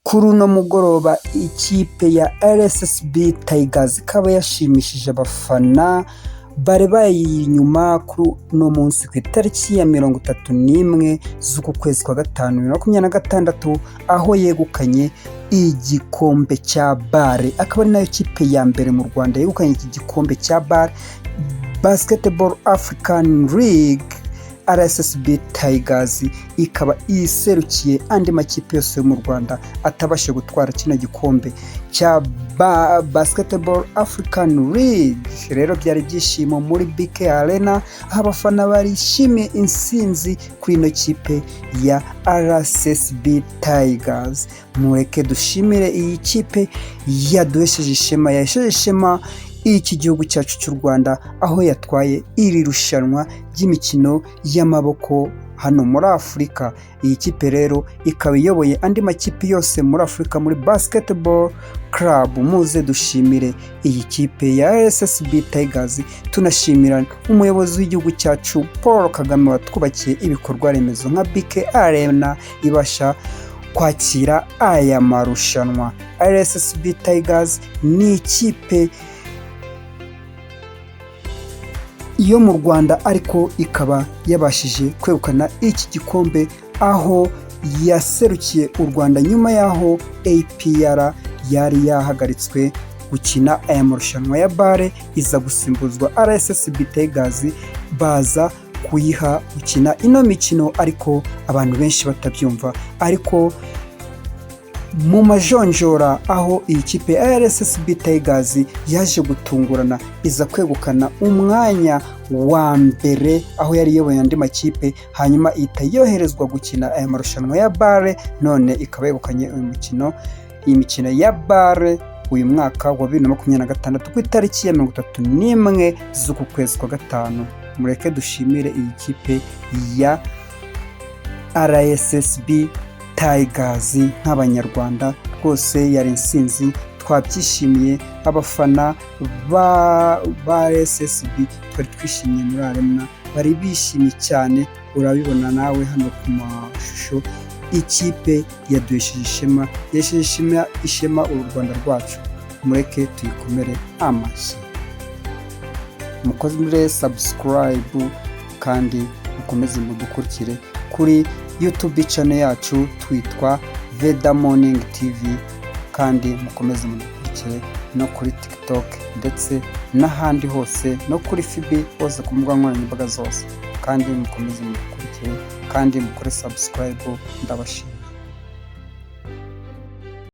Kuri uno mugoroba ikipe ya RSSB Tigers ikaba yashimishije abafana bari bayiri inyuma kuri uno munsi ku itariki ya 31 z'uku kwezi kwa gatanu 2026 aho yegukanye igikombe cya BAL, akaba ari nayo kipe ya mbere mu Rwanda yegukanye iki gikombe cya BAL Basketball African League. RSSB Tigers ikaba iserukiye andi makipe yose yo mu Rwanda atabashe gutwara kino gikombe cya Basketball African League. Rero byari byishimo muri BK Arena aho abafana barishimiye insinzi kuri ino kipe ya RSSB Tigers. Mureke dushimire iyi kipe yaduhesheje ishema, yahesheje ishema iki gihugu cyacu cy'u Rwanda aho yatwaye iri rushanwa ry'imikino y'amaboko hano muri Afurika. Iyi kipe rero ikaba iyoboye andi makipe yose muri Afurika muri basketball club. Muze dushimire iyi kipe ya RSSB Tigers, tunashimira umuyobozi w'igihugu cyacu Paul Kagame watwubakiye ibikorwa remezo nka BK Arena ibasha kwakira aya marushanwa. RSSB Tigers ni ikipe yo mu Rwanda ariko ikaba yabashije kwegukana iki gikombe aho yaserukiye u Rwanda nyuma yaho APR yari yahagaritswe gukina aya marushanwa ya BAL iza gusimbuzwa RSSB Tigers baza kuyiha gukina ino mikino, ariko abantu benshi batabyumva. Ariko mu majonjora aho iyi kipe ya RSSB Tigers yaje gutungurana iza kwegukana umwanya wa mbere aho yari iyoboye andi makipe, hanyuma ihita yoherezwa gukina aya marushanwa ya BAL, none ikaba yegukanye iyi mikino ya BAL uyu mwaka wa 2026 ku itariki ya 31 z'uku kwezi kwa gatanu. Mureke dushimire iyi kipe ya RSSB Tigers nk'abanyarwanda rwose, yari insinzi twabyishimiye. Abafana ba RSSB twari twishimiye muri Arena, bari bishimye cyane, urabibona nawe hano ku mashusho. Ikipe yaduhesheje ishema u Rwanda rwacu, mureke tuyikomere amashyi. Mukomeze subscribe kandi mukomeze mudukurikire kuri YouTube channel yacu twitwa Veda Morning TV, kandi mukomeze mudukurikire no kuri TikTok ndetse n'ahandi hose, no kuri FB hose ku mbuga nkoranyambaga zose, kandi mukomeze mudukurikire kandi mukore subscribe. Ndabashimira.